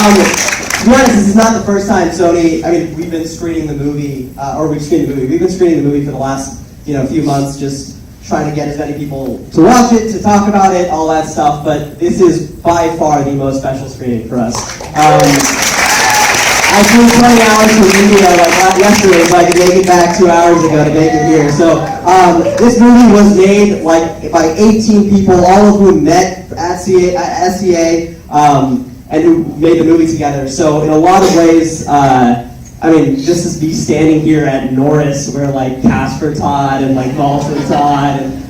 To be honest, this is not the first time we've been screening the movie, We've been screening the movie for the last, few months, just trying to get as many people to watch it, to talk about it, all that stuff. But this is by far the most special screening for us. I flew 20 hours from India yesterday, so I could make it back 2 hours ago to make it here. So this movie was made by 18 people, all of whom met at SCA, and who made the movie together. So in a lot of ways, just to be standing here at Norris, where Casper taught and Galton taught, and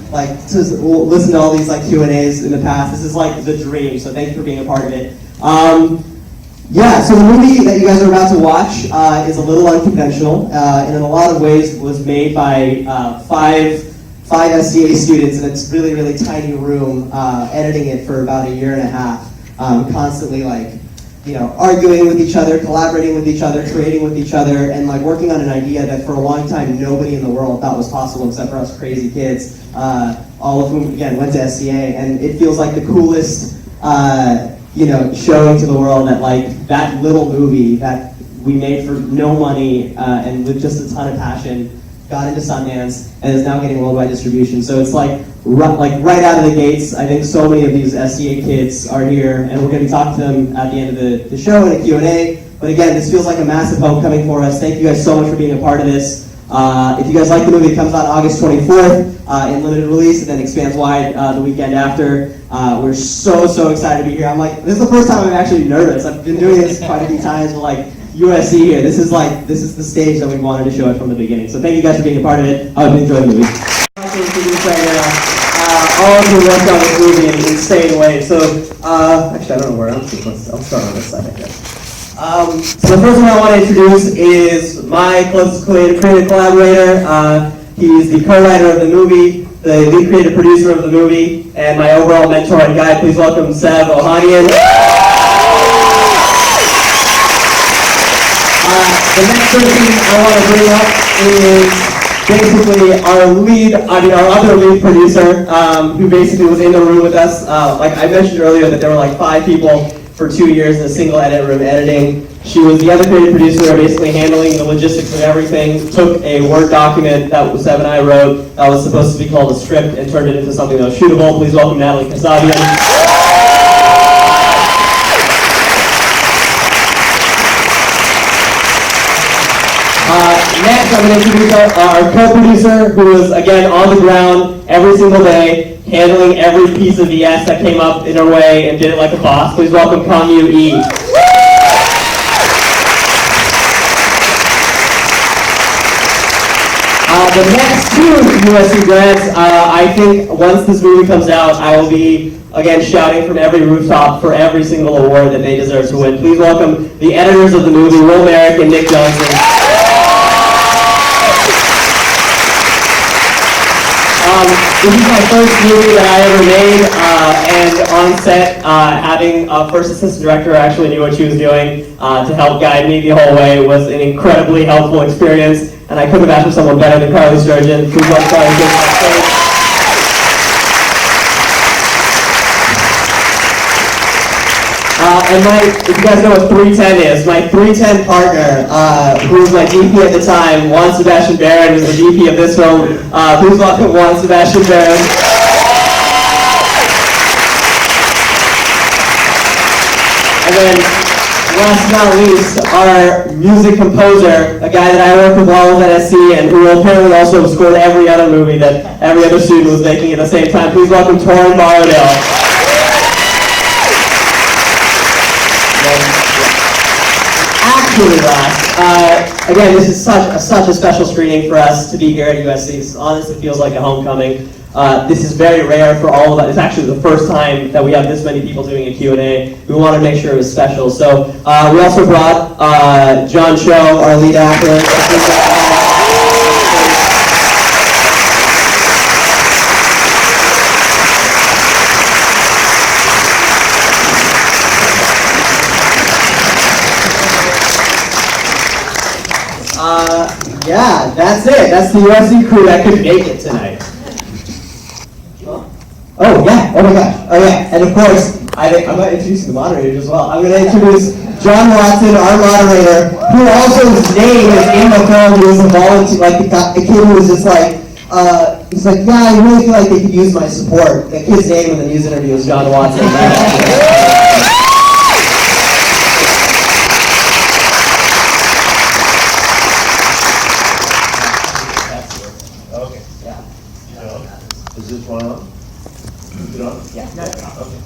to listen to all these Q&As in the past, this is the dream. So thank you for being a part of it. So the movie that you guys are about to watch is a little unconventional, and in a lot of ways was made by five SCA students in a really, really tiny room, editing it for about a year and a half, constantly arguing with each other, collaborating with each other, creating with each other, and working on an idea that for a long time nobody in the world thought was possible except for us crazy kids, all of whom, again, went to SCA, and it feels like the coolest showing to the world that that little movie that we made for no money and with just a ton of passion got into Sundance and is now getting worldwide distribution. So it's right out of the gates. I think so many of these SCA kids are here, and we're going to be talking to them at the end of the show in a Q&A. But again, this feels like a massive homecoming for us. Thank you guys so much for being a part of this. If you guys like the movie, it comes out August 24th in limited release, and then expands wide the weekend after. We're so excited to be here. This is the first time I'm actually nervous. I've been doing this quite a few times with USC here. This is the stage that we wanted to show it from the beginning. So thank you guys for being a part of it. I hope you enjoy the movie. All of you worked on this movie in insane ways. So actually, I don't know where else. I'll start on this side, I guess. So the first one I want to introduce is my closest creative collaborator. He's the co-writer of the movie, the lead creative producer of the movie, and my overall mentor and guide. Please welcome Sev Ohanian. The next person I want to bring up is basically our other lead producer, who basically was in the room with us. I mentioned earlier that there were 5 people for 2 years in a single edit room editing. She was the other creative producer, basically handling the logistics of everything, took a Word document that Sev and I wrote that was supposed to be called a script and turned it into something that was shootable. Please welcome Natalie Qasabian. Next, I'm going to introduce our co-producer, who was, again, on the ground every single day, handling every piece of BS that came up in her way and did it like a boss. Please welcome Congyu E. The next 2 USC grads, I think once this movie comes out, I will be, again, shouting from every rooftop for every single award that they deserve to win. Please welcome the editors of the movie, Merrick and Nick Johnson. This is my first movie that I ever made, and on set, having a first assistant director who actually knew what she was doing to help guide me the whole way was an incredibly helpful experience, and I couldn't have asked for someone better than Carly Sturgeon. Please welcome Carly Sturgeon on stage. And if you guys know what 310 is, my 310 partner, who was my DP at the time, Juan Sebastian Baron, is the DP of this film. Please welcome Juan Sebastian Baron. And then, last but not least, our music composer, a guy that I worked with while I was at SC, and who apparently also scored every other movie that every other student was making at the same time. Please welcome Torin Borrowdale. Actually last. Again, this is such a special screening for us to be here at USC. It honestly feels like a homecoming. This is very rare for all of us. It's actually the first time that we have this many people doing a Q&A. We wanted to make sure it was special. So we also brought John Cho, our lead actor. Yeah, that's it. That's the USC crew that could make it tonight. Oh yeah, oh my gosh, oh yeah. And of course, I'm going to introduce the moderators as well. I'm going to introduce John Watson, our moderator, who also his name is in the film. He was a volunteer, like the kid who was just like, he's like, yeah, I really feel like they could use my support. The kid's name in the news interview is John Watson. Okay. Yeah. Is this one on? Is it on? Yeah. Okay.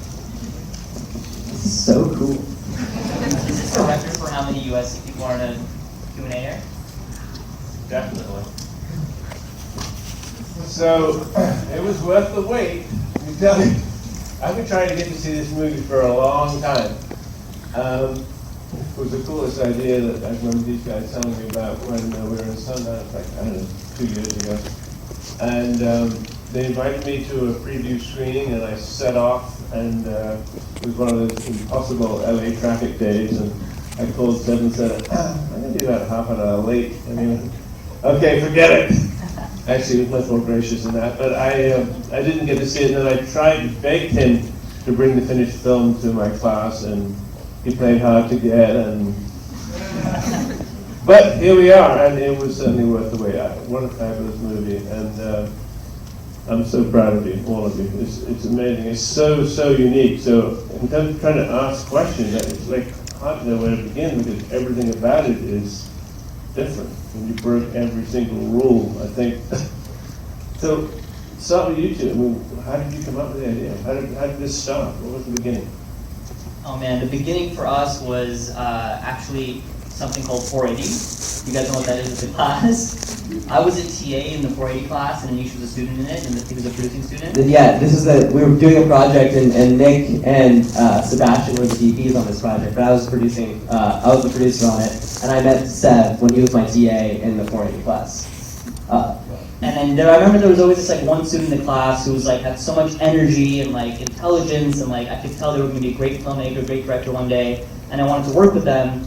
So cool. Is this a record for how many USC people are in a Q&A here? Definitely. So, it was worth the wait. Let me tell you, I've been trying to get to see this movie for a long time. It was the coolest idea that I remember these guys telling me about when we were in Sundance, like, I don't know, 2 years ago. And they invited me to a preview screening, and I set off, and it was one of those impossible LA traffic days, and I called Sev and said, I'm going to be about half an hour late. And he went, okay, forget it. Actually, he was much more gracious than that, but I didn't get to see it, and then I tried to beg him to bring the finished film to my class, and he played hard to get, and but here we are, and it was certainly worth the wait. What a fabulous movie, and I'm so proud of you, all of you. It's amazing. It's so unique. So in terms of trying to ask questions, it's like hard to know where to begin because everything about it is different, and you broke every single rule, I think. So start with you two. I mean, how did you come up with the idea? How did this start? What was the beginning? Oh man, the beginning for us was actually something called 480. You guys know what that is? It's a class. I was a TA in the 480 class, and Aneesh was a student in it, and he was a producing student. Yeah, we were doing a project, and Nick and Sebastian were the DPs on this project, but I was the producer on it, and I met Sev when he was my TA in the 480 class. And then I remember there was always this like one student in the class who was like had so much energy and like intelligence, and like I could tell they were going to be a great filmmaker, great director one day, and I wanted to work with them.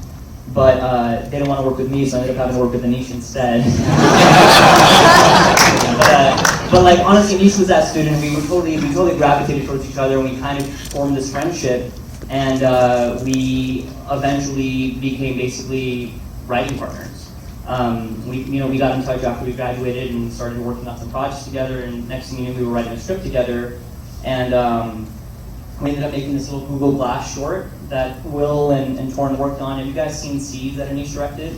But they didn't want to work with me, so I ended up having to work with Aneesh instead. but like honestly, Aneesh was that student. We totally gravitated towards each other, and we kind of formed this friendship. And we eventually became basically writing partners. We got in touch after we graduated and started working on some projects together. And next thing you knew, we were writing a script together. And we ended up making this little Google Glass short that Will and Torin worked on. Have you guys seen Seeds that Aneesh directed?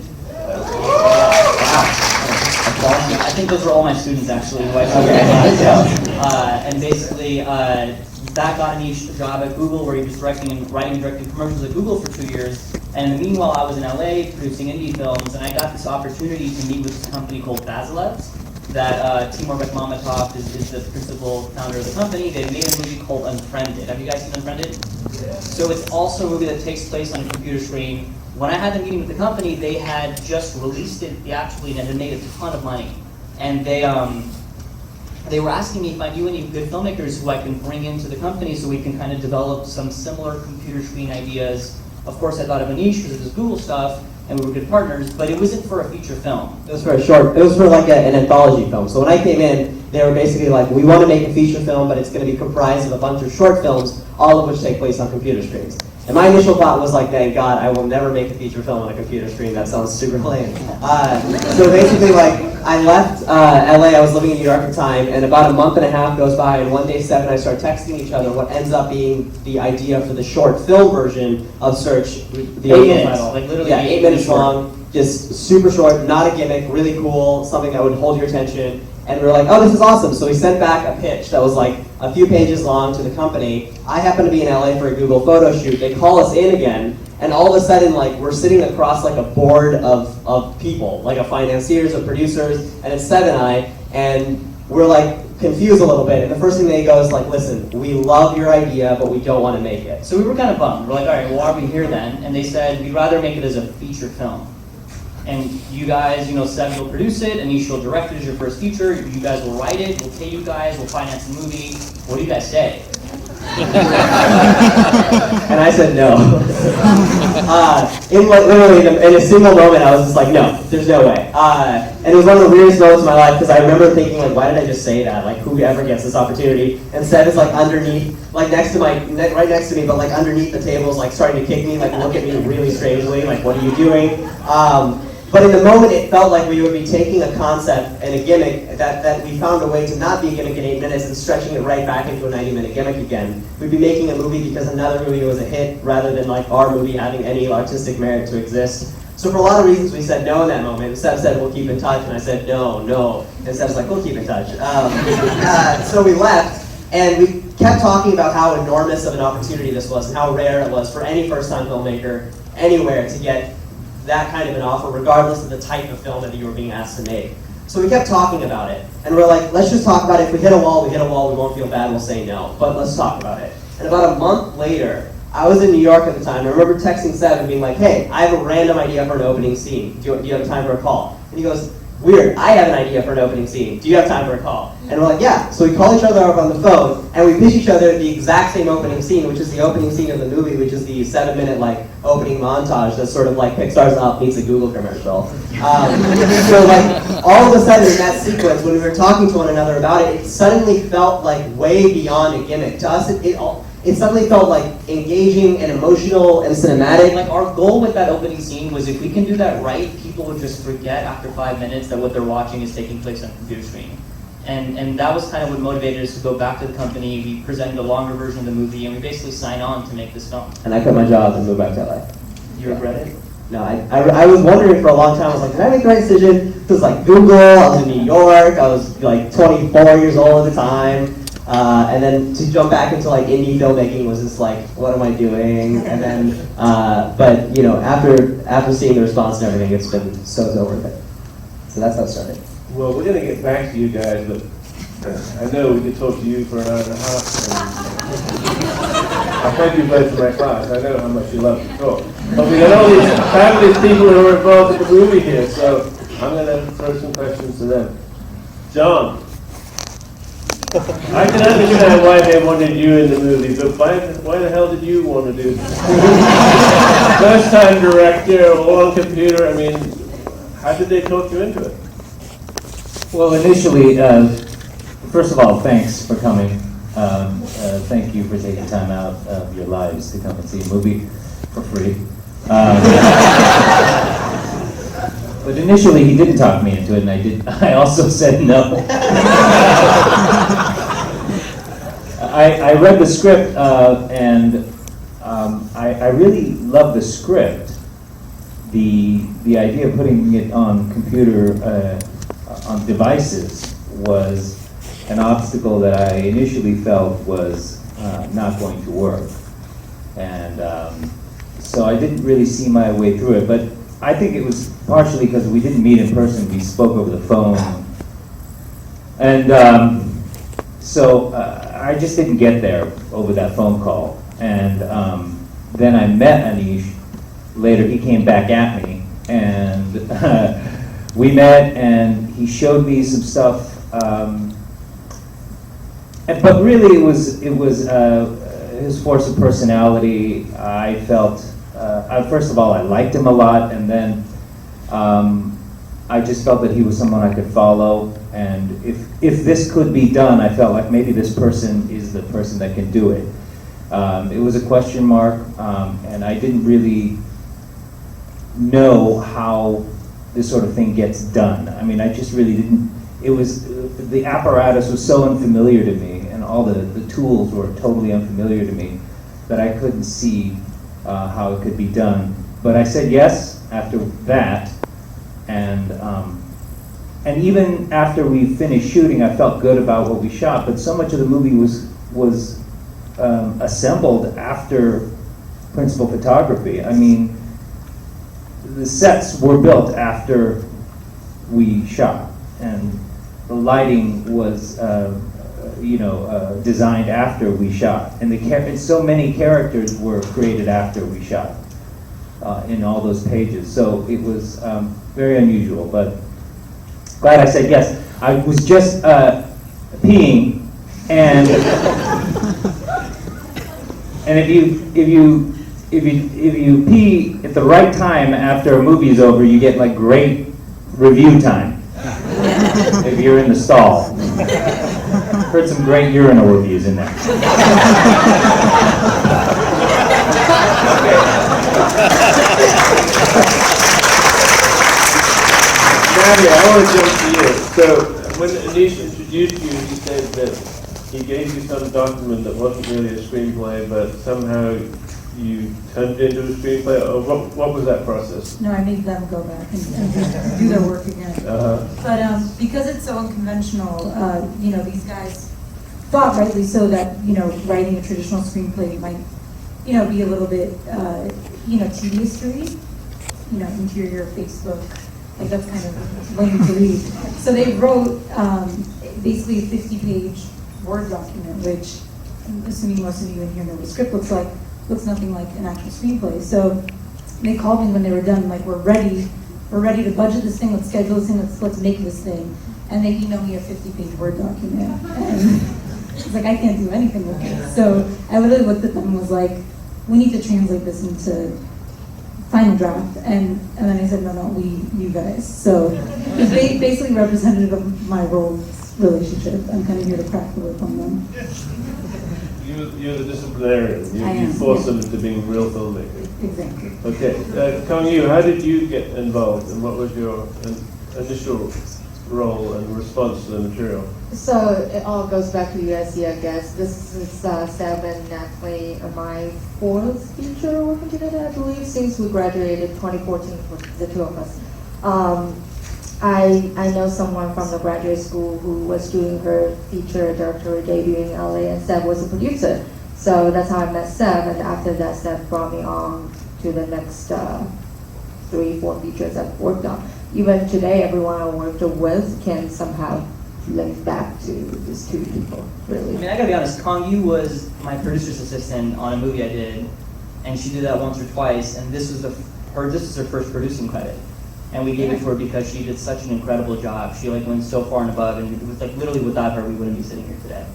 I think those were all my students actually. And basically, that got Aneesh a job at Google where he was writing and directing commercials at Google for 2 years. And meanwhile, I was in LA producing indie films, and I got this opportunity to meet with this company called Basilevs. That Timur Bekmambetov is the principal founder of the company. They made a movie called Unfriended. Have you guys seen Unfriended? Yeah. So it's also a movie that takes place on a computer screen. When I had the meeting with the company, they had just released it theatrically and it had made a ton of money. And they were asking me if I knew any good filmmakers who I can bring into the company so we can kind of develop some similar computer screen ideas. Of course, I thought of Aneesh because of his Google stuff, and we were good partners, but it wasn't for a feature film. It was for like an anthology film. So when I came in, they were basically like, we want to make a feature film, but it's going to be comprised of a bunch of short films, all of which take place on computer screens. And my initial thought was like, thank God, I will never make a feature film on a computer screen. That sounds super lame. So basically, like, I left LA, I was living in New York at the time, and about a month and a half goes by, and one day Sev and I start texting each other what ends up being the idea for the short film version of Search. The 8 minutes, like literally 8 minutes long, just super short, not a gimmick, really cool, something that would hold your attention. And we were like, oh, this is awesome. So we sent back a pitch that was like a few pages long to the company. I happened to be in LA for a Google photo shoot. They call us in again, and all of a sudden, like, we're sitting across like a board of people, like a financiers, of producers, and it's Sev and I, and we're like confused a little bit. And the first thing they go is like, listen, we love your idea, but we don't want to make it. So we were kind of bummed. We're like, all right, well, why are we here then? And they said, we'd rather make it as a feature film. And you guys, Sev will produce it, Aneesh will direct it as your first feature. You guys will write it, we'll pay you guys, we'll finance the movie. What do you guys say? And I said no. Literally in a single moment, I was just like, no, there's no way. And it was one of the weirdest moments of my life because I remember thinking, like, why did I just say that? Like, who ever gets this opportunity? And Sev is like underneath, like right next to me, but like underneath the tables, like starting to kick me, like look at me really strangely, like, what are you doing? But in the moment, it felt like we would be taking a concept and a gimmick that we found a way to not be a gimmick in 8 minutes and stretching it right back into a 90-minute gimmick again. We'd be making a movie because another movie was a hit rather than like our movie having any artistic merit to exist. So for a lot of reasons, we said no in that moment. And Sev said, we'll keep in touch. And I said, no. And Sev's like, we'll keep in touch. So we left, and we kept talking about how enormous of an opportunity this was and how rare it was for any first-time filmmaker anywhere to get that kind of an offer, regardless of the type of film that you were being asked to make. So we kept talking about it, and we're like, let's just talk about it. If we hit a wall, we hit a wall. We won't feel bad. We'll say no, but let's talk about it. And about a month later, I was in New York at the time. I remember texting Sev and being like, hey, I have a random idea for an opening scene. Do you have time for a call? And he goes, weird, I have an idea for an opening scene. Do you have time for a call? And we're like, yeah. So we call each other up on the phone, and we pitch each other the exact same opening scene, which is the opening scene of the movie, which is the 7-minute like opening montage that's sort of like Pixar's Up meets a Google commercial. So like all of a sudden in that sequence, when we were talking to one another about it, it suddenly felt like way beyond a gimmick. To us, it suddenly felt like engaging and emotional and cinematic. Like our goal with that opening scene was if we can do that right, people would just forget after 5 minutes that what they're watching is taking place on a computer screen. And that was kind of what motivated us to go back to the company. We presented a longer version of the movie, and we basically signed on to make this film. And I quit my job and moved back to LA. You regret it? No, I was wondering for a long time. I was like, did I make the right decision? It was like Google, I was in New York, I was like 24 years old at the time. And then to jump back into like indie filmmaking was just like, what am I doing? And then, but you know, after seeing the response and everything, it's been so worth it. So that's how it started. Well, we're going to get back to you guys, but I know we could talk to you for an hour and a half. I thank you both for my class. I know how much you love to talk. But we got all these fabulous people who are involved in the movie here, so I'm going to throw some questions to them. John, I can understand why they wanted you in the movie, but why the hell did you want to do this? First-time director, all on computer, I mean, how did they talk you into it? Well, initially, first of all, thanks for coming. Thank you for taking time out of your lives to come and see a movie for free. But initially, he didn't talk me into it, and I also said no. I read the script, and I really love the script. The idea of putting it on computer on devices was an obstacle that I initially felt was not going to work, and so I didn't really see my way through it. But I think it was partially because we didn't meet in person; we spoke over the phone, and so I just didn't get there over that phone call. And then I met Aneesh later. He came back at me, and we met, and he showed me some stuff. But really, it was his force of personality. I felt, first of all, I liked him a lot, and then I just felt that he was someone I could follow. And if this could be done, I felt like maybe this person is the person that can do it. It was a question mark, and I didn't really know how this sort of thing gets done. I mean, I just really didn't. It was, the apparatus was so unfamiliar to me, and all the tools were totally unfamiliar to me, that I couldn't see how it could be done. But I said yes after that, and even after we finished shooting, I felt good about what we shot. But so much of the movie was assembled after principal photography. I mean, the sets were built after we shot, and the lighting was, designed after we shot, and so many characters were created after we shot in all those pages. So it was very unusual, but glad I said yes. I was just peeing, and And if you pee at the right time after a movie is over, you get like great review time. If you're in the stall. Heard some great urinal reviews in there. Natalie, I want to jump to you. So when Aneesh introduced you, he said that he gave you some document that wasn't really a screenplay, but somehow you turned it into a screenplay. Or what was that process? No, I made them go back and do their work again. But because it's so unconventional, these guys thought rightly so that, writing a traditional screenplay might, be a little bit, tedious to read. Interior Facebook, like that's kind of lame to read. So they wrote basically a 50-page Word document, which I'm assuming most of you in here know what a script looks like. Looks nothing like an actual screenplay. So they called me when they were done, like, we're ready to budget this thing, let's schedule this thing, let's make this thing. And they emailed me a 50-page Word document. And it's like, I can't do anything with this. So I literally looked at them and was like, we need to translate this into final draft. And then I said, no, you guys. So it's basically representative of my roles relationship. I'm kind of here to crack the whip on them. You're the disciplinarian. You force them into being real filmmakers. Exactly. Okay, Congyu, how did you get involved, and what was your initial role and response to the material? So it all goes back to USC, I guess. This is Sev and Natalie, my fourth feature working together, I believe, since we graduated 2014 for the two of us. I know someone from the graduate school who was doing her feature director debut in LA, and Sev was a producer. So that's how I met Sev, and after that, Sev brought me on to the next 3-4 features I've worked on. Even today, everyone I worked with can somehow link back to these two people, really. I mean, I gotta be honest, Congyu was my producer's assistant on a movie I did, and she did that once or twice, and this was her first producing credit. And we gave it to her because she did such an incredible job. She went so far and above, and it was literally without her, we wouldn't be sitting here today.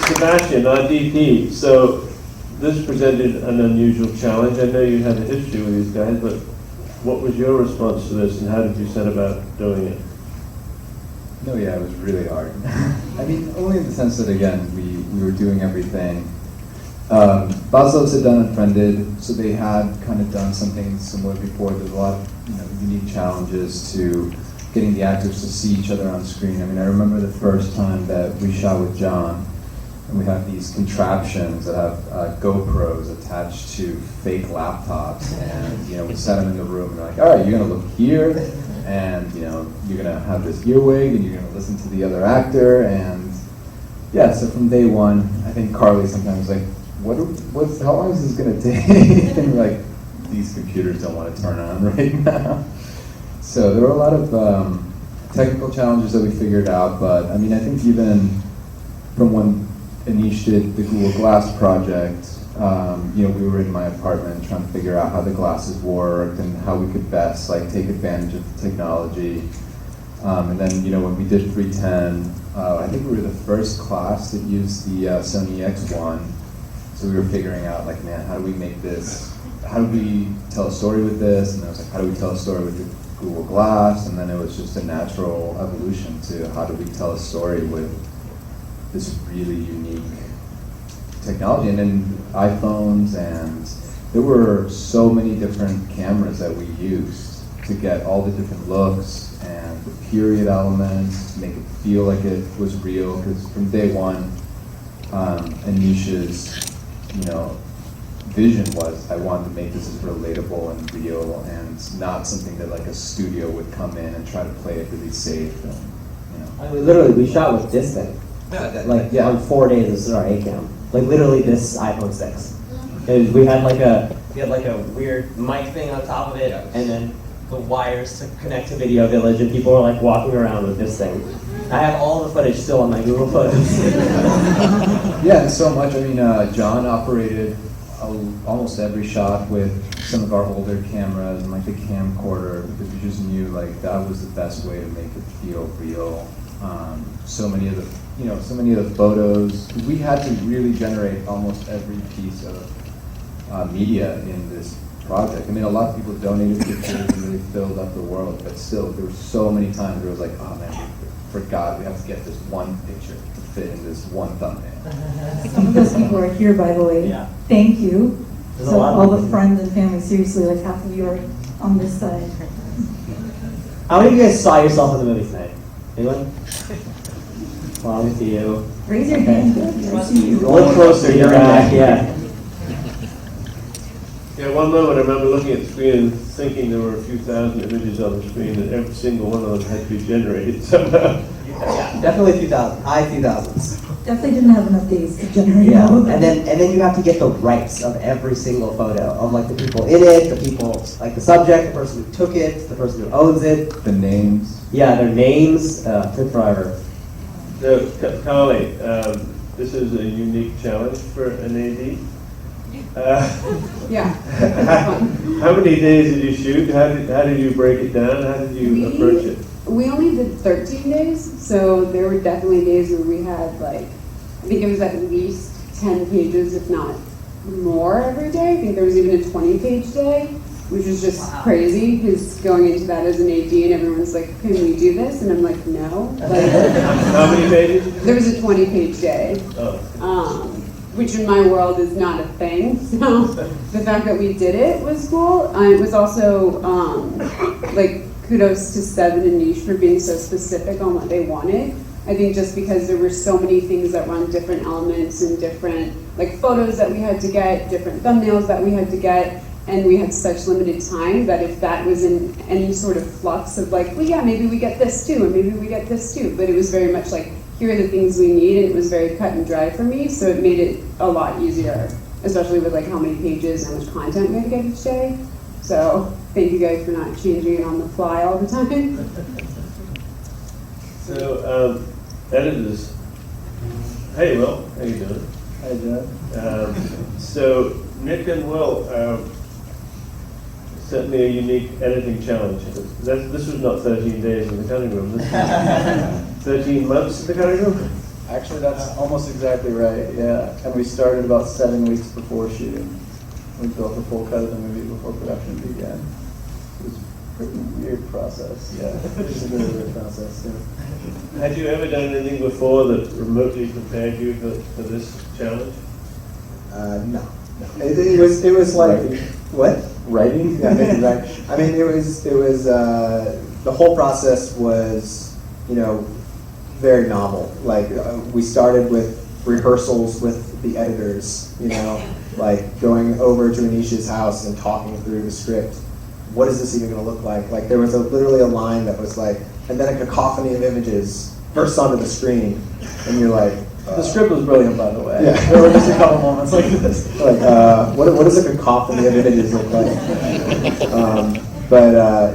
Sebastian, our DP. So this presented an unusual challenge. I know you had a history with these guys, but what was your response to this, and how did you set about doing it? No, yeah, it was really hard. I mean, only in the sense that, again, we were doing everything. Baslovs had done Unfriended, so they had kind of done something similar before. There's a lot of unique challenges to getting the actors to see each other on screen. I mean, I remember the first time that we shot with John, and we have these contraptions that have GoPros attached to fake laptops, and we set them in the room, and we're like, all right, you're gonna look here, and you're gonna have this earwig, and you're gonna listen to the other actor, and yeah. So from day one, I think Carly sometimes like, how long is this gonna take? And we're like, these computers don't want to turn on right now. So there were a lot of technical challenges that we figured out, but I mean, I think even from when Aneesh did the Google Glass project, we were in my apartment trying to figure out how the glasses worked and how we could best take advantage of the technology. And then when we did 310, I think we were the first class that used the Sony X1. So we were figuring out man, how do we make this? How do we tell a story with this? And I was like, how do we tell a story with the Google Glass? And then it was just a natural evolution to how do we tell a story with this really unique technology. And then iPhones, and there were so many different cameras that we used to get all the different looks and the period elements to make it feel like it was real. Because from day one, Aneesh's vision was I wanted to make this as relatable and real, and not something that a studio would come in and try to play it really safe. And, we shot with this thing. On 4 days, this is our A cam. Literally this iPhone 6. And we had a weird mic thing on top of it, and then the wires to connect to Video Village, and people were walking around with this thing. I have all the footage still on my Google Photos. yeah, and so much. I mean, John operated a almost every shot with some of our older cameras and like the camcorder, because we just knew like that was the best way to make it feel real. So many of the photos, we had to really generate almost every piece of media in this project. I mean, a lot of people donated pictures and really filled up the world, but still, there were so many times where it was like, oh man, we forgot we have to get this one picture to fit in this one thumbnail. Some of those people are here, by the way. Yeah. Thank you. There's a So lot of all the them. friends and family, seriously, like half of you are on this side. How many of you guys saw yourself in the movie tonight? Anyone? Well, let me see you. Raise your hand. Good. I see you. A little closer, you're back, yeah. Yeah, one moment I remember looking at the screen and thinking there were a few thousand images on the screen and every single one of them had to be generated somehow. Yeah, definitely a few thousand, high few thousands. Definitely didn't have enough days to generate Yeah, all of that. and then you have to get the rights of every single photo of like the people in it, the people like the subject, the person who took it, the person who owns it. The names. Yeah, their names. Took forever. So, Carly, this is a unique challenge for an AD. Yeah. How many days did you shoot? How did you break it down? How did you approach it? We only did 13 days, so there were definitely days where we had like, I think it was at least 10 pages, if not more every day. I think there was even a 20-page day, which was just crazy, because going into that as an AD and everyone's like, can we do this? And I'm like, no. Like, How many pages? there was a 20-page day. Oh. Which in my world is not a thing. So the fact that we did it was cool. It was also like kudos to Sev and Aneesh for being so specific on what they wanted. I think just because there were so many things that were on different elements and different like photos that we had to get, different thumbnails that we had to get, and we had such limited time that if that was in any sort of flux of like, well yeah, maybe we get this too, and maybe we get this too, but it was very much like, here are the things we need, and it was very cut and dry for me, so it made it a lot easier, especially with like how many pages and how much content we had to get each day. So thank you guys for not changing it on the fly all the time. So, editors. Hey, Will, how you doing? Hi, John. So Nick and Will set me a unique editing challenge. This was not 13 days in the cutting room. This was 13 months in the cutting room. Actually, that's almost exactly right, yeah. And we started about 7 weeks before shooting. We built a full cut of the movie before production began. It was a pretty weird process, yeah. It was a really weird process, yeah. Had you ever done anything before that remotely prepared you for this challenge? No. It was like, what? Writing? Yeah, maybe right. I mean, it was the whole process was, very novel. Like, we started with rehearsals with the editors, like going over to Aneesh's house and talking through the script. What is this even going to look like? Like, there was literally a line that was like, and then a cacophony of images bursts onto the screen, and you're like, The script was brilliant, by the way. Yeah. There were just a couple moments like this. Like, what does a cacophony of images look like?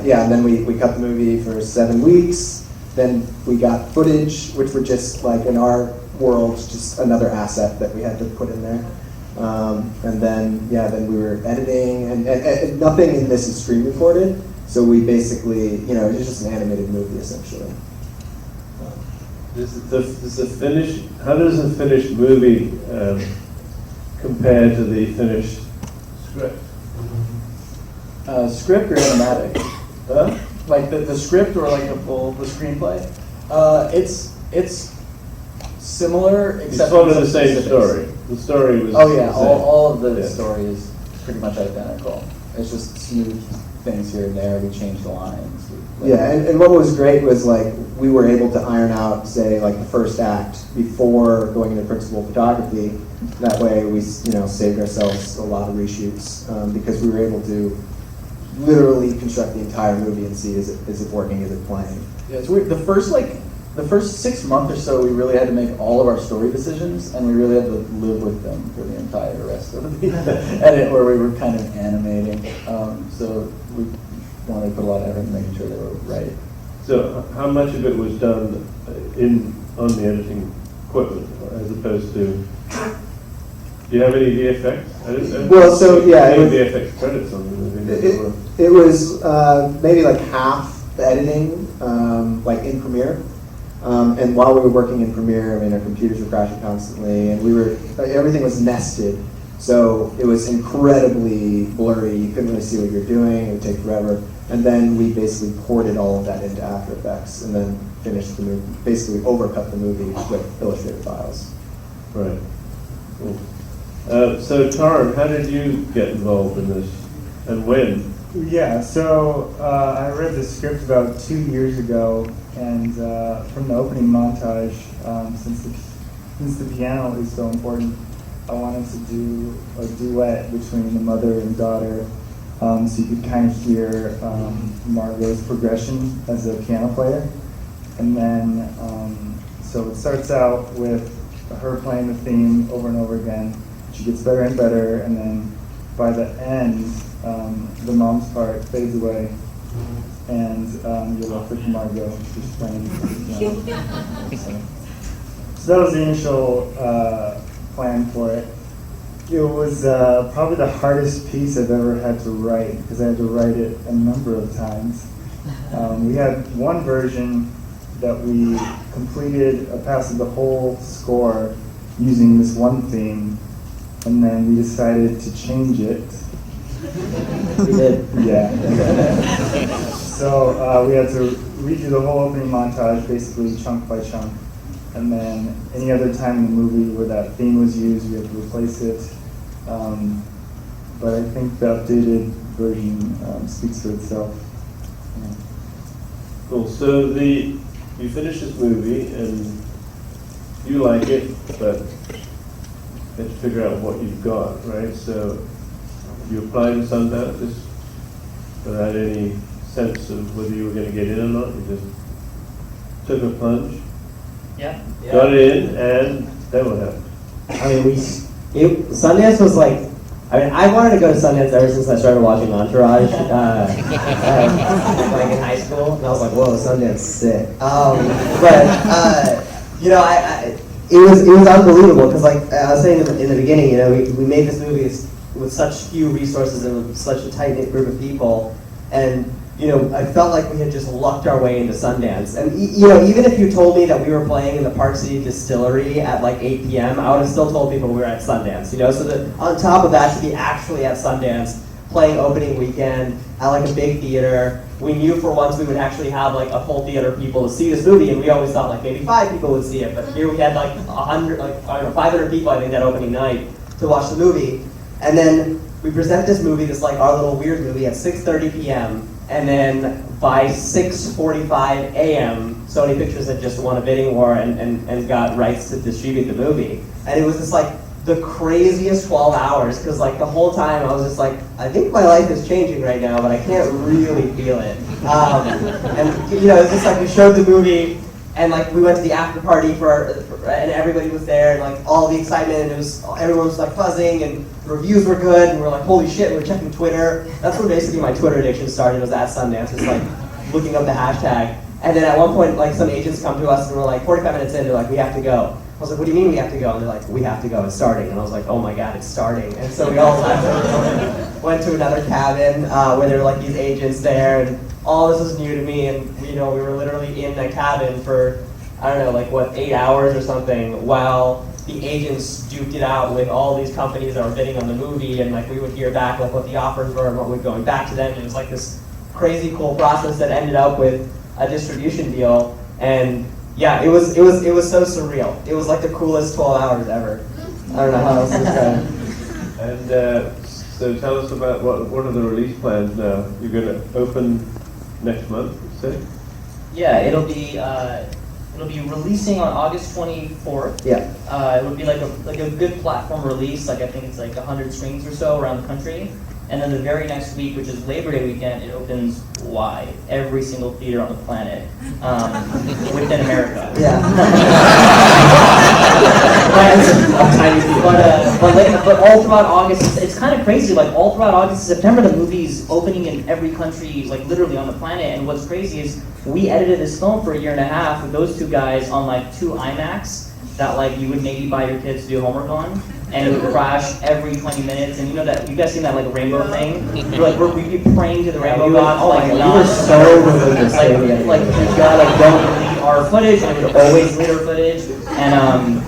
Yeah, and then we cut the movie for 7 weeks. Then we got footage, which were just like in our world, just another asset that we had to put in there. And then we were editing, and nothing in this is screen recorded. So we basically, it was just an animated movie essentially. How does a finished movie compare to the finished script? Script or animatic? Huh? Like the script or like the screenplay? It's similar, It's except sort of for the same specifics. story. The story was Oh yeah, the same. all of the Yeah. story is pretty much identical. It's just smooth things here and there. We changed the lines. Yeah, and what was great was like we were able to iron out, say, like the first act before going into principal photography. That way, we saved ourselves a lot of reshoots because we were able to literally construct the entire movie and see is it working, is it playing. Yeah, it's weird. The first 6 months or so, we really had to make all of our story decisions, and we really had to live with them for the entire rest of the edit, where we were kind of animating. So we wanted to put a lot of effort in making sure they were right. So how much of it was done on the editing equipment as opposed to Do you have any VFX? Well, so, yeah, Any it was- VFX credits on the movie? It was maybe like half the editing, like in Premiere. And while we were working in Premiere, I mean, our computers were crashing constantly, and everything was nested. So it was incredibly blurry. You couldn't really see what you're doing. It would take forever. And then we basically ported all of that into After Effects, and then finished the movie. Basically, overcut the movie with Illustrator files. Right. Cool. So Torin, how did you get involved in this, and when? Yeah, so I read the script about 2 years ago, and from the opening montage, since the piano is so important, I wanted to do a duet between the mother and daughter, so you could kind of hear Margot's progression as a piano player. And then, so it starts out with her playing the theme over and over again. She gets better and better, and then by the end, the mom's part fades away, and you're left with Margot just playing the piano. So that was the initial plan for it. It was probably the hardest piece I've ever had to write, because I had to write it a number of times. We had one version that we completed, passed the whole score using this one theme, and then we decided to change it. We did. Yeah. So we had to redo the whole opening montage, basically chunk by chunk. And then any other time in the movie where that theme was used, we had to replace it. But I think the updated version speaks for itself. Yeah. Cool. So you finish this movie and you like it, but you have to figure out what you've got, right? So you applied to Sundance just without any sense of whether you were going to get in or not. You just took a plunge, got in, and then what happened? I mean, Sundance was like, I mean, I wanted to go to Sundance ever since I started watching Entourage, like in high school, and I was like, whoa, Sundance is sick. You know, it was unbelievable, because like I was saying in the beginning, you know, we made this movie with such few resources and with such a tight-knit group of people, and you know, I felt like we had just lucked our way into Sundance. And you know, even if you told me that we were playing in the Park City Distillery at like 8 p.m., I would have still told people we were at Sundance. You know, so that on top of that, to be actually at Sundance, playing opening weekend at like a big theater, we knew for once we would actually have like a full theater of people to see this movie, and we always thought like maybe 5 people would see it, but here we had like 100, like I don't know, 500 people I think that opening night to watch the movie. And then we present this movie, this like our little weird movie, at 6:30 p.m. And then by 6:45 a.m., Sony Pictures had just won a bidding war and got rights to distribute the movie. And it was just like the craziest 12 hours, because like the whole time I was just like, I think my life is changing right now, but I can't really feel it. And you know, it's just like we showed the movie, and like we went to the after party and everybody was there, and like all the excitement, and everyone was like buzzing, and the reviews were good, and we're like, holy shit, we were checking Twitter. That's when basically my Twitter addiction started, was at Sundance, just like looking up the hashtag. And then at one point, like some agents come to us and we're like 45 minutes in, they're like, we have to go. I was like, what do you mean we have to go? And they're like, we have to go, it's starting. And I was like, oh my God, it's starting. And so we all went to another cabin where there were like these agents there, and all this was new to me, and you know, we were literally in that cabin for, I don't know, like what, 8 hours or something, while the agents duked it out with all these companies that were bidding on the movie, and like we would hear back like what the offers were and what would going back to them. And it was like this crazy cool process that ended up with a distribution deal. And yeah, it was so surreal. It was like the coolest 12 hours ever. I don't know how else to describe it. And so tell us about what are the release plans now? You're going to open next month, you say? Yeah, it'll be releasing on August 24th. Yeah. It would be like a good platform release. Like I think it's like 100 screens or so around the country. And then the very next week, which is Labor Day weekend, it opens wide. Every single theater on the planet, within America. Yeah. But all throughout August, it's kind of crazy. Like all throughout August and September, the movie's opening in every country, like literally on the planet. And what's crazy is we edited this film for 1.5 years with those two guys on like 2 iMacs that like you would maybe buy your kids to do homework on. and it would crash every 20 minutes. And you know that, you guys seen that like rainbow thing? We'd be praying to the rainbow gods, like we were so religious. like God, like don't delete our footage, and it would always delete our footage. And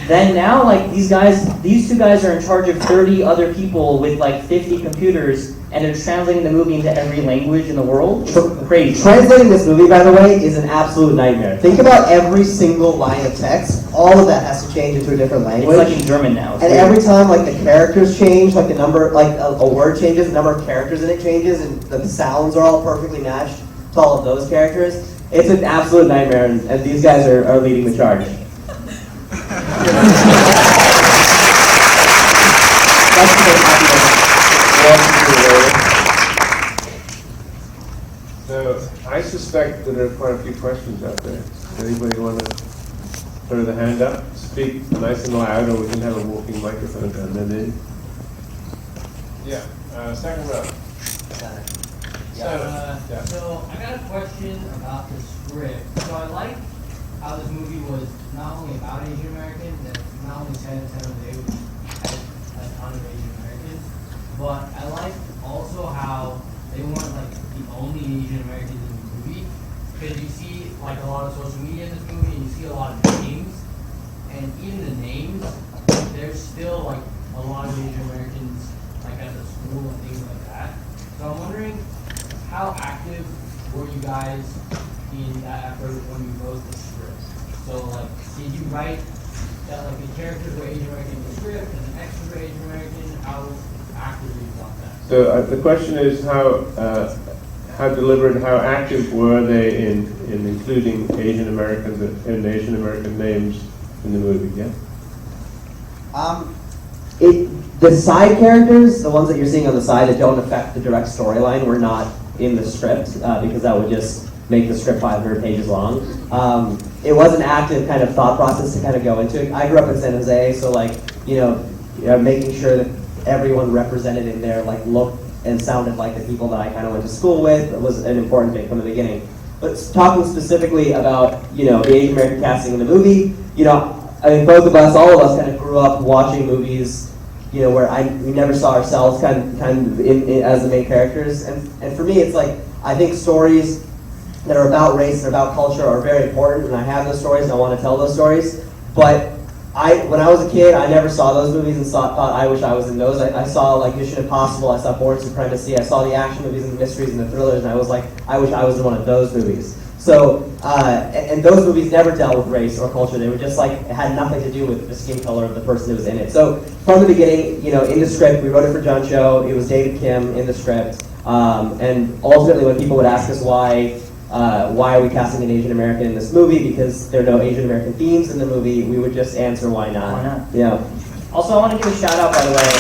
then now, like these two guys are in charge of 30 other people with like 50 computers, and they're translating the movie into every language in the world. It's crazy. Translating this movie, by the way, is an absolute nightmare. Think about every single line of text. All of that has to change into a different language. It's like in German now. And every time, like the characters change, like the number, like a word changes, the number of characters in it changes, and the sounds are all perfectly matched to all of those characters. It's an absolute nightmare, and these guys are leading the charge. So I suspect that there are quite a few questions out there. Does anybody want to throw the hand up, speak nice and loud, or we can have a walking microphone down there. Yeah, second row. Yeah. So I got a question about the script. So I like how this movie was not only about Asian Americans, and not only 10 of the day had a ton of Asian Americans, but I like also how they weren't like the only Asian Americans in the movie, because you see like a lot of social media in this movie, and you see a lot of names, and even the names, there's still like a lot of Asian Americans like at the school and things like that. So I'm wondering, how active were you guys in that effort when you wrote the script? So like, did you write that like the characters were Asian American in the script and the extras were Asian American? How active were you about that? So the question is how deliberate, how active were they in including Asian Americans and Asian American names in the movie? Yeah. The side characters, the ones that you're seeing on the side that don't affect the direct storyline, were not in the script because that would just make the script 500 pages long. It was an active kind of thought process to kind of go into it. I grew up in San Jose, so like, making sure that everyone represented in there like looked and sounded like the people that I kind of went to school with was an important thing from the beginning. But talking specifically about, the Asian American casting in the movie, I think both of us, all of us kind of grew up watching movies where we never saw ourselves kind of in as the main characters. And for me, it's like, I think stories that are about race and about culture are very important, and I have those stories and I want to tell those stories. But when I was a kid, I never saw those movies and thought I wish I was in those. I saw like Mission Impossible, I saw Born Supremacy, I saw the action movies and the mysteries and the thrillers, and I was like, I wish I was in one of those movies. So, and those movies never dealt with race or culture. They were just like, it had nothing to do with the skin color of the person who was in it. So from the beginning, in the script, we wrote it for John Cho. It was David Kim in the script. And ultimately when people would ask us why are we casting an Asian American in this movie, because there are no Asian American themes in the movie, we would just answer why not. Why not? Yeah. Also, I want to give a shout out, by the way.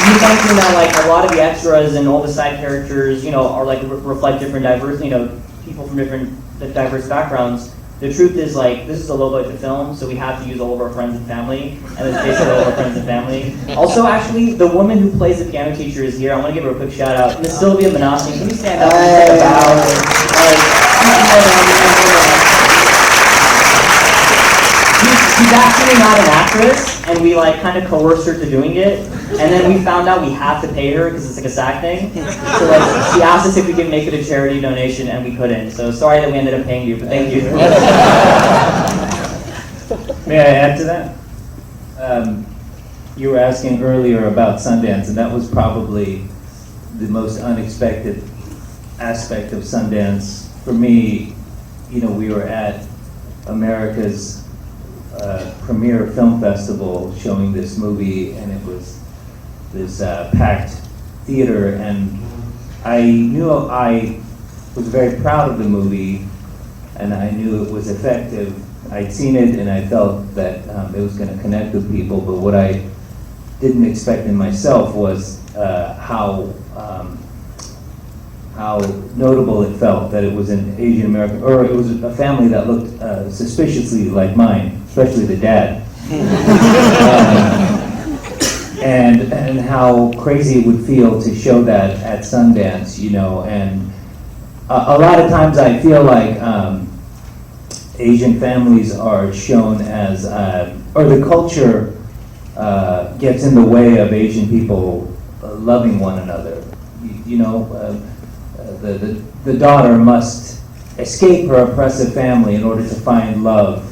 You mentioned that like a lot of the extras and all the side characters, are like reflect different diverse, people from different diverse backgrounds. The truth is like, this is a low budget film, so we have to use all of our friends and family, and it's basically all of our friends and family. Also, actually, the woman who plays the piano teacher is here. I want to give her a quick shout out. Miss Sylvia Manassi, can you stand up and say a She's actually not an actress, and we like kind of coerced her to doing it, and then we found out we have to pay her because it's like a SAG thing. So like, she asked us if we could make it a charity donation, and we couldn't. So sorry that we ended up paying you, but thank you. May I add to that? You were asking earlier about Sundance, and that was probably the most unexpected aspect of Sundance. For me, we were at America's premiere film festival showing this movie, and it was this packed theater, and I knew I was very proud of the movie, and I knew it was effective. I'd seen it, and I felt that it was going to connect with people, but what I didn't expect in myself was how notable it felt that it was an Asian American, or it was a family that looked suspiciously like mine, especially the dad. And how crazy it would feel to show that at Sundance, and a lot of times I feel like Asian families are shown as, or the culture gets in the way of Asian people loving one another. The daughter must escape her oppressive family in order to find love.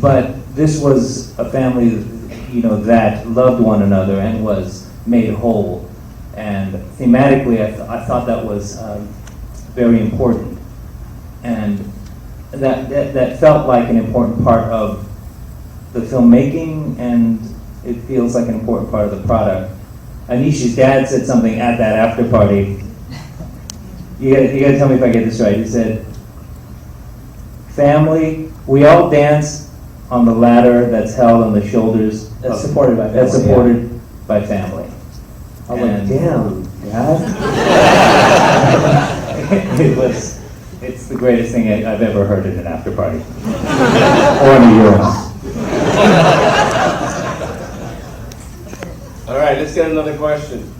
But this was a family, that loved one another and was made whole. And thematically, I thought that was very important. And that felt like an important part of the filmmaking, and it feels like an important part of the product. Aneesh's dad said something at that after party. You gotta tell me if I get this right. He said, family, we all dance on the ladder that's held on the shoulders. That's supported by family. That's supported by family. I'm like, damn, Dad. It's the greatest thing I've ever heard at an after party. Or in a urinal. All right, let's get another question.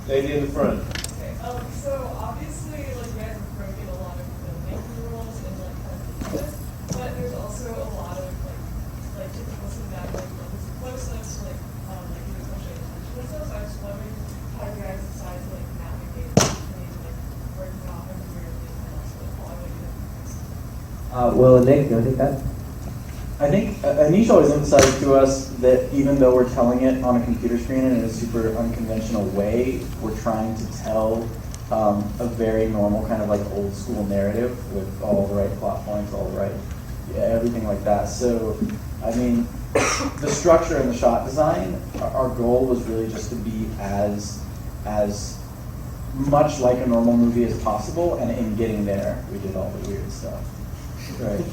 Lady in the front. Okay, so obviously, like, you guys have broken a lot of filmmaking rules and like kind of this, but there's also a lot of like typical cinematic like close-ups, like especially attention. So I was wondering how you guys decide to like navigate between like working off of your and also following it. Will and Nick, do you want to take that? I think Aneesh always emphasized to us that even though we're telling it on a computer screen and in a super unconventional way, we're trying to tell a very normal kind of like old school narrative with all the right plot points, all the right, everything like that. So, I mean, the structure and the shot design, our goal was really just to be as much like a normal movie as possible, and in getting there, we did all the weird stuff. Right.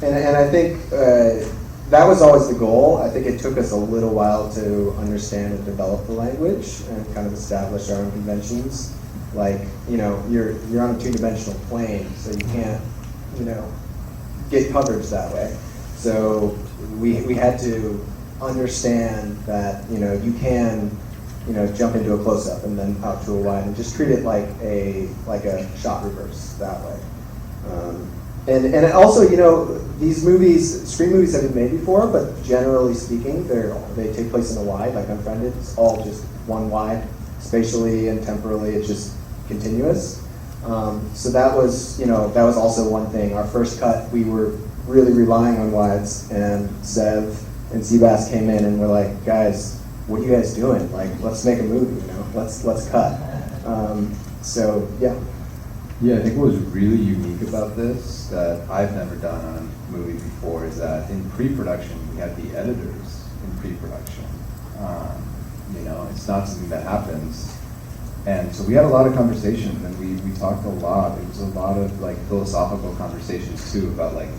And I think that was always the goal. I think it took us a little while to understand and develop the language and kind of establish our own conventions. Like, you're on a two-dimensional plane, so you can't, get coverage that way. So we had to understand that, you can, jump into a close-up and then out to a wide and just treat it like a shot reverse that way. And also, these movies, screen movies have been made before, but generally speaking, they take place in a wide, like Unfriended. It's all just one wide, spatially and temporally. It's just continuous. So that was, that was also one thing. Our first cut, we were really relying on wides, and Sev and Seabass came in and were like, guys, what are you guys doing? Like, let's make a movie. Let's cut. So yeah. Yeah, I think what was really unique about this that I've never done on a movie before is that in pre-production, we had the editors in pre-production. It's not something that happens. And so we had a lot of conversations, and we talked a lot. It was a lot of like philosophical conversations too about like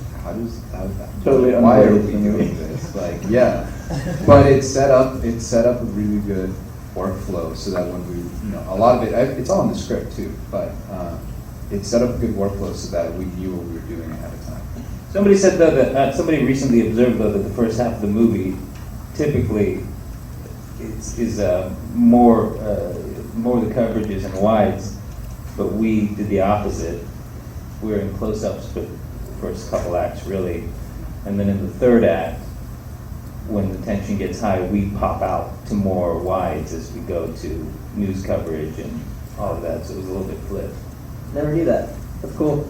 Totally why are we unrelated. doing this? Like, yeah. But it set up a really good workflow so that when we, a lot of it, it's all in the script too, but it set up a good workflow so that we knew what we were doing ahead of time. Somebody said though that somebody recently observed though that the first half of the movie typically is more the coverages and wides, but we did the opposite. We're in close-ups for the first couple acts really, and then in the third act, when the tension gets high, we pop out to more wides as we go to news coverage and all of that. So it was a little bit flipped. Never knew that. That's cool.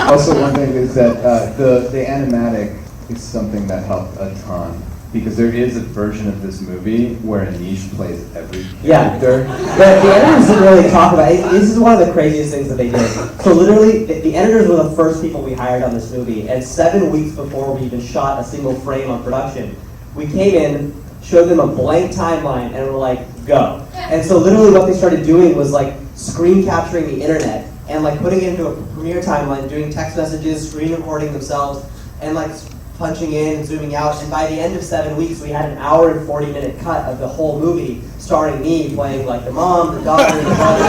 Also, one thing is that the animatic is something that helped a ton, because there is a version of this movie where Aneesh plays every character. But the editors didn't really talk about it. This is one of the craziest things that they did. So literally, the editors were the first people we hired on this movie, and 7 weeks before we even shot a single frame on production, we came in, showed them a blank timeline, and were like, go. And so literally what they started doing was like screen capturing the internet and like putting it into a Premiere timeline, doing text messages, screen recording themselves, and like punching in and zooming out. And by the end of 7 weeks, we had an hour and 40-minute cut of the whole movie, starring me playing like the mom, the daughter, the brother,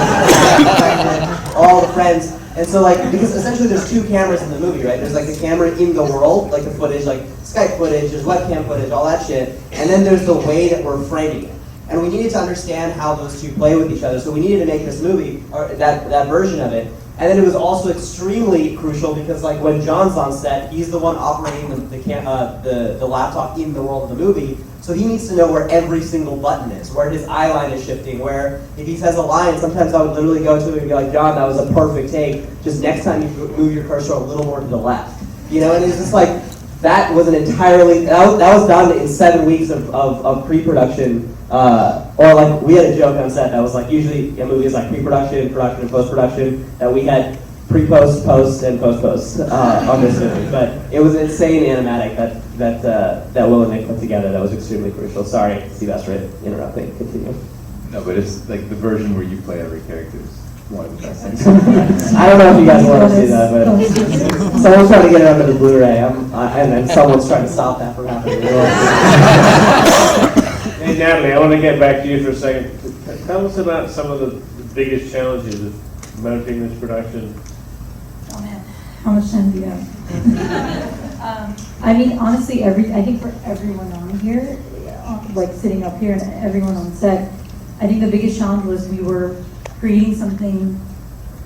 all the friends. And so like, because essentially there's 2 cameras in the movie, right? There's like the camera in the world, like the footage, like Skype footage, there's webcam footage, all that shit. And then there's the way that we're framing it. And we needed to understand how those two play with each other. So we needed to make this movie, or that version of it. And then it was also extremely crucial because, like, when John's on set, he's the one operating the laptop in the world of the movie. So he needs to know where every single button is, where his eye line is shifting, where if he says a line, sometimes I would literally go to him and be like, John, that was a perfect take. Just next time you move your cursor a little more to the left. You know, and it's just like, that was an entirely, that was done in 7 weeks of pre-production. Or like, we had a joke on set that was like, usually a movie is like pre-production, production, and post-production, that we had pre-post, post, and post-post on this movie. But it was insane animatic that Will and Nick put together that was extremely crucial. Sorry, Steve Estrid, interrupting. Continue. No, but it's like the version where you play every character is one of the best things. I don't know if you guys want to see that, but someone's trying to get it onto the Blu-ray, and then someone's trying to stop that from happening. Hey Natalie, I want to get back to you for a second. Tell us about some of the biggest challenges of mounting this production. Oh man, how much time do you have? I mean, honestly, I think for everyone on here, like sitting up here and everyone on set, I think the biggest challenge was we were creating something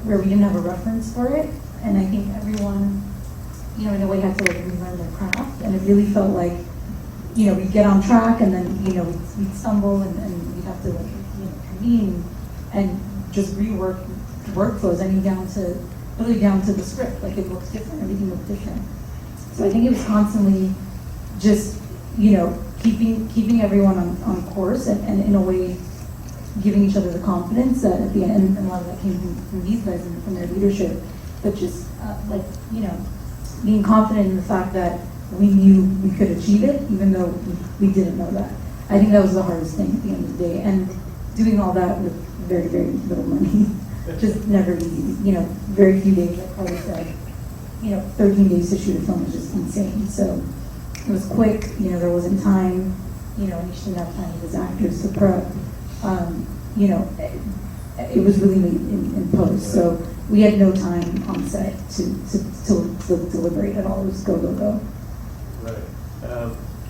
where we didn't have a reference for it, and I think everyone, you know, in a way had to like relearn their craft, and it really felt like, you know, we'd get on track and then, you know, we'd stumble and we'd have to, like, you know, convene and just rework workflows. I mean, really down to the script. Like, it looks different, everything looked different. So I think it was constantly just, you know, keeping everyone on course and in a way giving each other the confidence that at the end, and a lot of that came from these guys and from their leadership, but just like, you know, being confident in the fact that we knew we could achieve it, even though we didn't know that. I think that was the hardest thing at the end of the day, and doing all that with very, very little money, just never easy. You know, very few days, like Carly said. You know, 13 days to shoot a film is just insane. So it was quick. You know, there wasn't time. You know, Aneesh didn't have time with his actors to prep. You know, it was really made in post. So we had no time on set to deliberate at all. It was go, go, go. Right.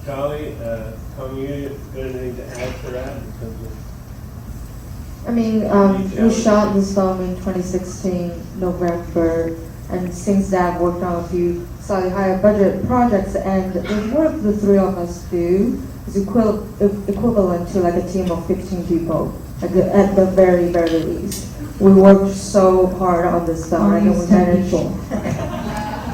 Carly, Congyu, got anything to add to that in terms of? I mean, we shot this film in 2016, November, and since that worked on a few slightly higher budget projects, and the work the three of us do is equivalent to like a team of 15 people, like at the very, very least. We worked so hard on this film,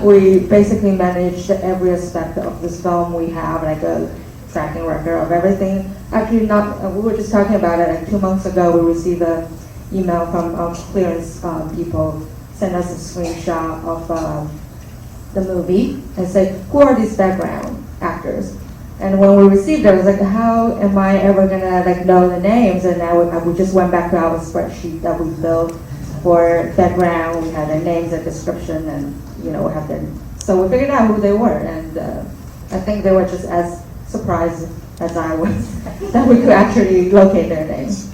we basically managed every aspect of this film. We have like a tracking record of everything. Actually, we were just talking about it like 2 months ago. We received an email from clearance people, sent us a screenshot of the movie and said, who are these background actors? And when we received it, I was like, how am I ever gonna like know the names? And we just went back to our spreadsheet that we built for background. We had their names and description, and you know, we have their. So we figured out who they were, and I think they were just as surprised as I was that we could actually locate their names.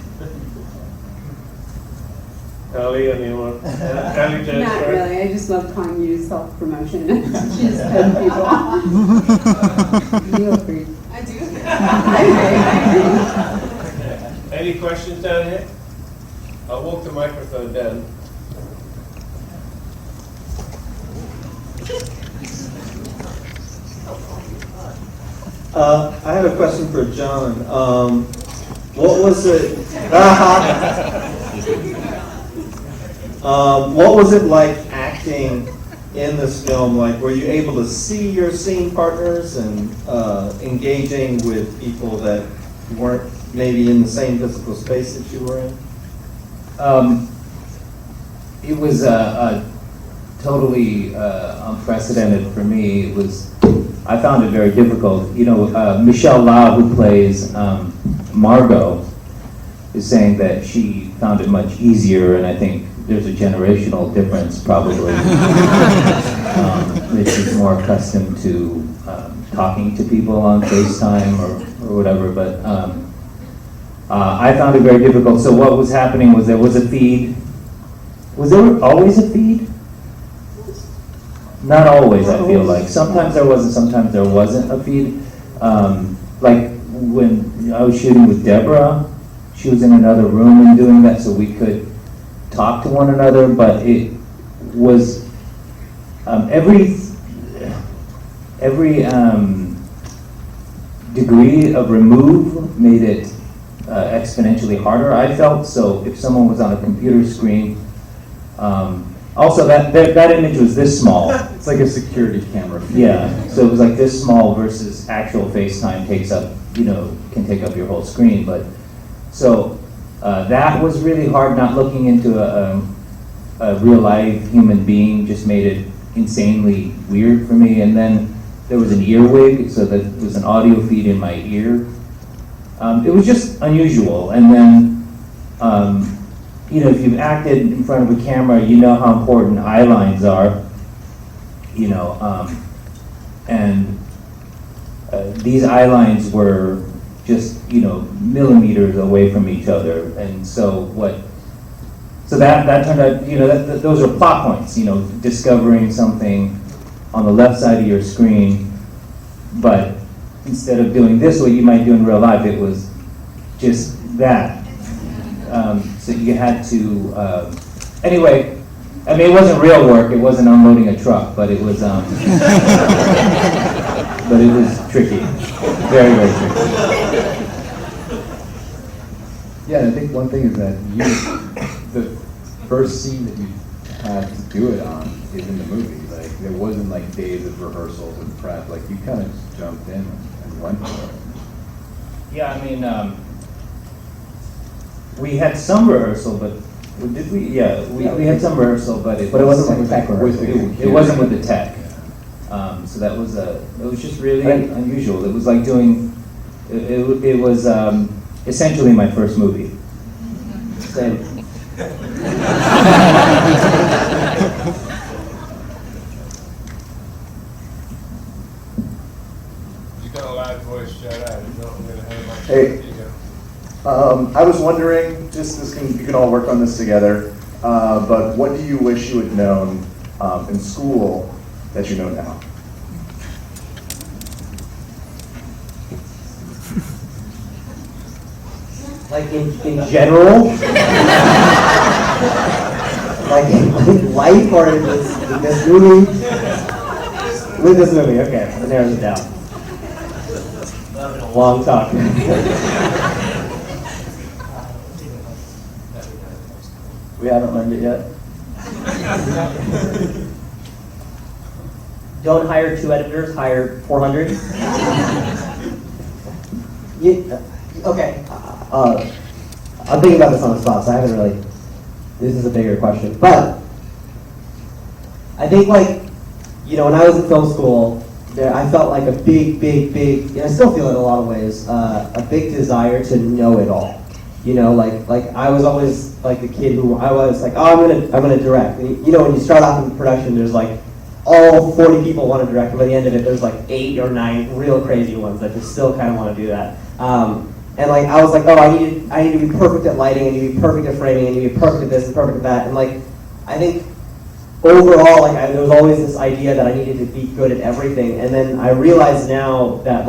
Carly, anyone? Carly, Not really. I just love Congyu's self-promotion. She's good people. You agree? I do. I agree. Any questions down here? I'll walk the microphone down. I have a question for John. What was it? What was it like acting in this film? Like, were you able to see your scene partners and engaging with people that weren't maybe in the same physical space that you were in? It was totally unprecedented for me. I found it very difficult. You know, Michelle Lau, who plays Margot, is saying that she found it much easier, and I think there's a generational difference probably. That she's more accustomed to talking to people on FaceTime or whatever, but I found it very difficult. So what was happening was there was a feed. Was there always a feed? Not always, I feel like. Sometimes there was and sometimes there wasn't a feed. Like when I was shooting with Deborah, she was in another room and doing that, so we could talk to one another. But it was every degree of remove made it exponentially harder, I felt. So if someone was on a computer screen, also that image was this small. It's like a security camera. Yeah, so it was like this small versus actual FaceTime takes up, can take up your whole screen. But so that was really hard. Not looking into a real live human being just made it insanely weird for me. And then there was an earwig, so that was an audio feed in my ear. It was just unusual. And then, if you've acted in front of a camera, you know how important eye lines are. And these eye lines were just, millimeters away from each other. And so that turned out, those are plot points, discovering something on the left side of your screen, but instead of doing this what you might do in real life, it was just that. So you had to, anyway, I mean, it wasn't real work, it wasn't unloading a truck, but it was, but it was tricky, very, very tricky. Yeah, and I think one thing is that the first scene that you had to do it on is in the movie. Like, there wasn't like days of rehearsals and prep. Like, you kind of just jumped in and went for it. Yeah, I mean, we had some rehearsal, but did we? Yeah, we had some rehearsal, but it wasn't like tech rehearsal. It wasn't with the tech. So that was it was just really unusual. It was like doing. It was essentially my first movie. Same. You got a loud voice, shout out. I'm gonna have my Hey, I was wondering, you can all work on this together, but what do you wish you had known in school that you know now? Like in general? Like in life or in this movie? With this movie, okay, that narrows it down. That'll been a long talk. We haven't learned it yet. Don't hire 2 editors, hire 400. Okay. I'm thinking about this on the spot, so I haven't really. This is a bigger question, but I think when I was in film school, I felt like a big, and I still feel it in a lot of ways, a big desire to know it all. Like I was always like the kid who I was like, oh, I'm gonna direct. And, when you start off in production, there's like all 40 people want to direct, and by the end of it, there's like 8 or 9 real crazy ones that just still kind of want to do that. And like I was like, oh, I need to be perfect at lighting, I need to be perfect at framing, I need to be perfect at this and perfect at that. And like I think overall, there was always this idea that I needed to be good at everything. And then I realize now that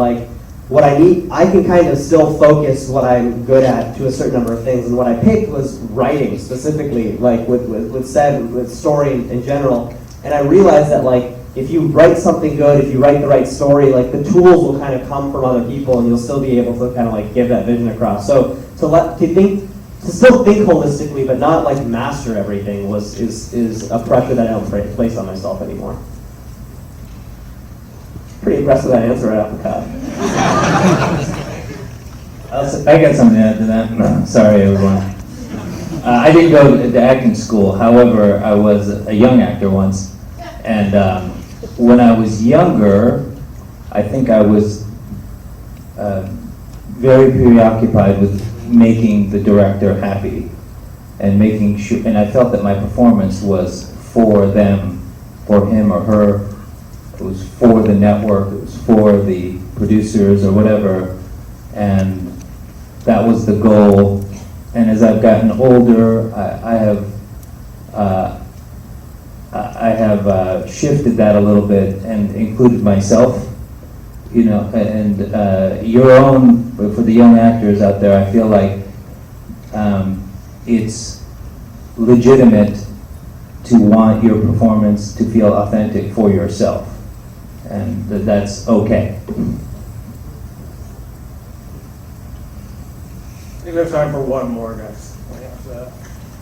what I need, I can kind of still focus what I'm good at to a certain number of things. And what I picked was writing specifically, with Sev, with story in general. And I realized that if you write something good, if you write the right story, the tools will kind of come from other people, and you'll still be able to kind of give that vision across. So to still think holistically, but not master everything is a pressure that I don't place on myself anymore. Pretty impressed with that answer right off the cuff. I got something to add to that. Sorry, everyone. I didn't go to acting school. However, I was a young actor once, and when I was younger, I think I was very preoccupied with making the director happy and making sure, and I felt that my performance was for them, for him or her. It was for the network, it was for the producers or whatever, and that was the goal. And as I've gotten older, I have shifted that a little bit and included myself, and your own, for the young actors out there, I feel like it's legitimate to want your performance to feel authentic for yourself, and that's okay. I think we have time for one more, guys.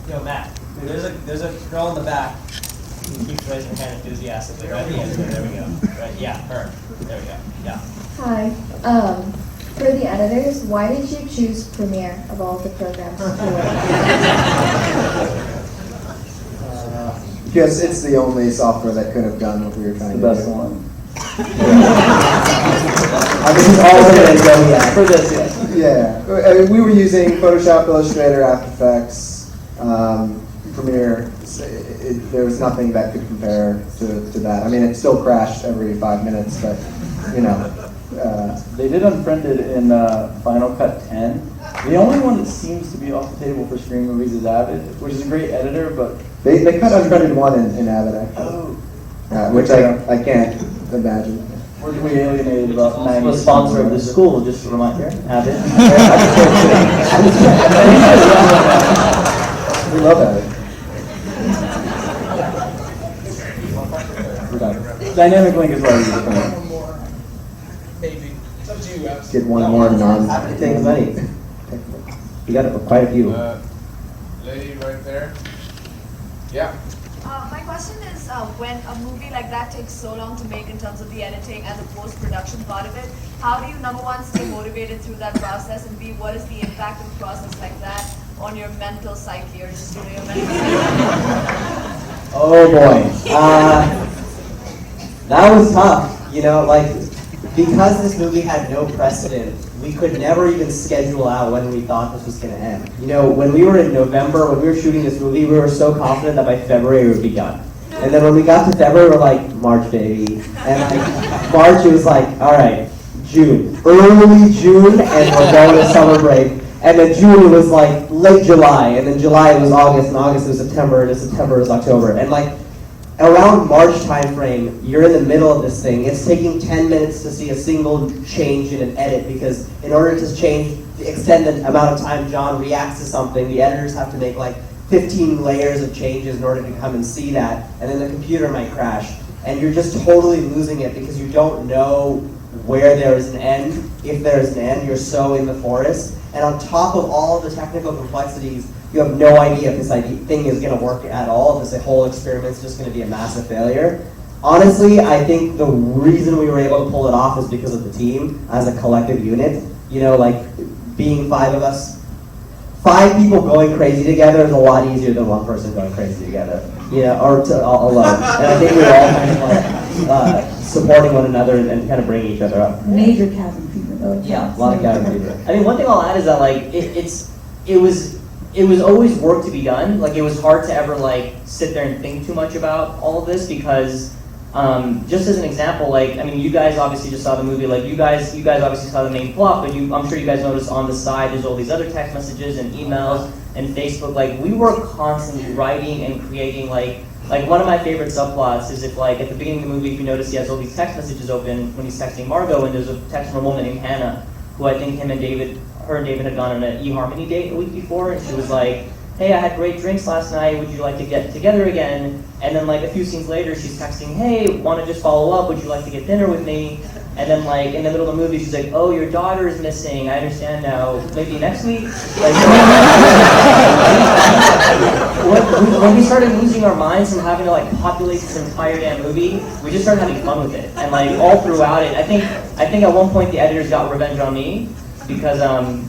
Yo, Matt, there's a girl in the back who keeps raising her hand enthusiastically. Right here. There we go. Right, yeah, her. There we go. Yeah. Hi. For the editors, why did you choose Premiere of all the programs to work? Because it's the only software that could have done what we were trying to do. The best one. I mean, it's all of it, For this, yes. Yeah, I mean, we were using Photoshop, Illustrator, After Effects, Premiere. There was nothing that could compare to that. I mean, it still crashed every 5 minutes, but you know. They did Unfriended in Final Cut 10. The only one that seems to be off the table for Screen Movies is Avid, which is a great editor, but They cut Unfriended 1 in Avid, actually. Which I can't imagine. we alienated about 90. The sponsor of the school, just to remind you, Avid. We love Avid. We're done. Dynamic Link is what I was looking at. Maybe. It's up to you, Alex. Get one more non. Happy to take as many. You got quite a few. Lady right there. Yeah. My question is, when a movie like that takes so long to make in terms of the editing and the post-production part of it, how do you, number one, stay motivated through that process, and B, what is the impact of a process like that on your mental psyche, or just your mental psyche? Oh boy, that was tough. You know, like, because this movie had no precedent, we could never even schedule out when we thought this was going to end. You know, when we were in November, when we were shooting this movie, we were so confident that by February it would be done. And then when we got to February, we're like, March, baby. And like, March, it was like, all right, June. Early June, and we're going to summer break. And then June, it was like late July. And then July, it was August. And August, it was September. And then September, it was October. And like, around March timeframe, you're in the middle of this thing. It's taking 10 minutes to see a single change in an edit, because in order to extend the amount of time John reacts to something, the editors have to make like 15 layers of changes in order to come and see that, and then the computer might crash. And you're just totally losing it because you don't know where there is an end. If there's an end, you're so in the forest. And on top of all of the technical complexities, you have no idea if this thing is going to work at all, if this whole experiment's just going to be a massive failure. Honestly, I think the reason we were able to pull it off is because of the team as a collective unit. You know, like, being 5 of us, 5 people going crazy together is a lot easier than 1 person going crazy together. You know, or alone. And I think we were all kind of like supporting one another and kind of bringing each other up. Major cabin fever, though. Yeah, A lot of cabin fever. I mean, one thing I'll add is that like it was always work to be done. Like, it was hard to ever like sit there and think too much about all of this, because just as an example, like, I mean, you guys obviously just saw the movie. Like, you guys obviously saw the main plot, but I'm sure you guys noticed on the side there's all these other text messages and emails and Facebook. Like, we were constantly writing and creating like one of my favorite subplots is if, like, at the beginning of the movie, if you notice, he has all these text messages open when he's texting Margot, and there's a text from a woman named Hannah, who I think her and David had gone on an eHarmony date a week before, and she was like, hey, I had great drinks last night, would you like to get together again? And then like a few scenes later, she's texting, hey, want to just follow up, would you like to get dinner with me? And then like in the middle of the movie, she's like, oh, your daughter is missing, I understand now, maybe next week? Like, when we started losing our minds and having to like populate this entire damn movie, we just started having fun with it. And like all throughout it, I think at one point the editors got revenge on me, because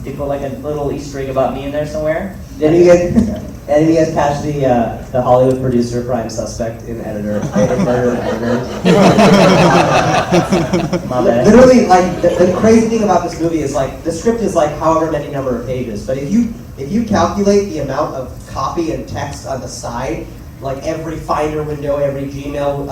they put like a little Easter egg about me in there somewhere. Did you guys catch the Hollywood producer prime suspect in editor? In Murder and Editor? My bad. Literally, like the crazy thing about this movie is like the script is like however many number of pages, but if you calculate the amount of copy and text on the side, like every Finder window, every Gmail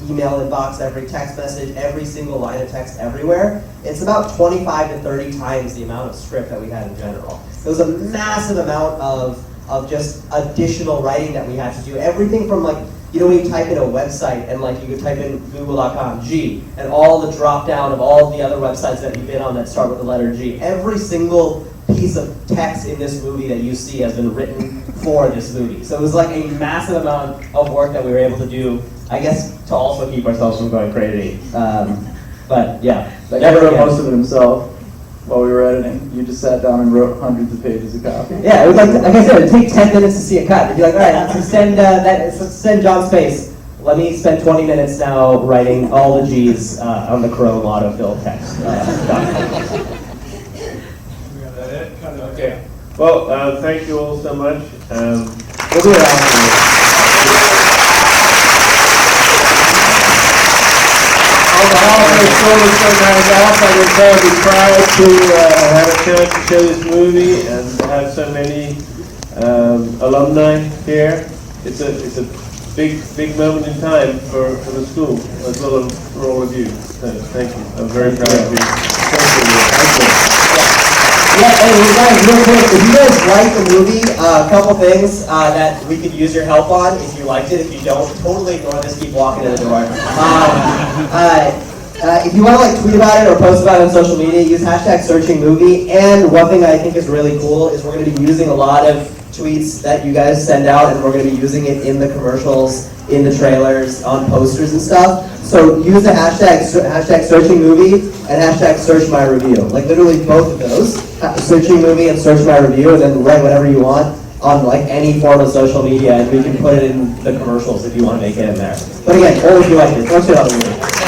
email inbox, every text message, every single line of text everywhere, it's about 25 to 30 times the amount of script that we had in general. It was a massive amount of just additional writing that we had to do. Everything from like, you know, when you type in a website and like you could type in google.com G, and all the drop down of all the other websites that you've been on that start with the letter G. Every single piece of text in this movie that you see has been written for this movie. So it was like a massive amount of work that we were able to do, I guess, to also keep ourselves from going crazy. But yeah. Like he wrote most of it himself while we were editing. You just sat down and wrote hundreds of pages of copy. Yeah, it was like I said, it'd take 10 minutes to see a cut. You'd be like, all right, let's extend John's face. Let me spend 20 minutes now writing all the G's on the Chrome autofill text. Okay. Well, thank you all so much. We'll do it I'm incredibly proud to have a chance to show this movie and to have so many alumni here. It's a big moment in time for the school as well as for all of you. So thank you. I'm very proud of you. Thank you. Yeah, and you guys, real quick, if you guys like the movie, a couple things that we could use your help on. If you liked it, if you don't, totally ignore this. Keep walking to the door. If you want to like tweet about it or post about it on social media, use #SearchingMovie. And one thing I think is really cool is we're going to be using a lot of tweets that you guys send out, and we're going to be using it in the commercials, in the trailers, on posters and stuff. So use the #SearchingMovie and #SearchMyReview. Like literally both of those, SearchingMovie and SearchMyReview, and then write whatever you want on like any form of social media, and we can put it in the commercials if you want to make it in there. But again, only if you like it. Don't shit on the movie.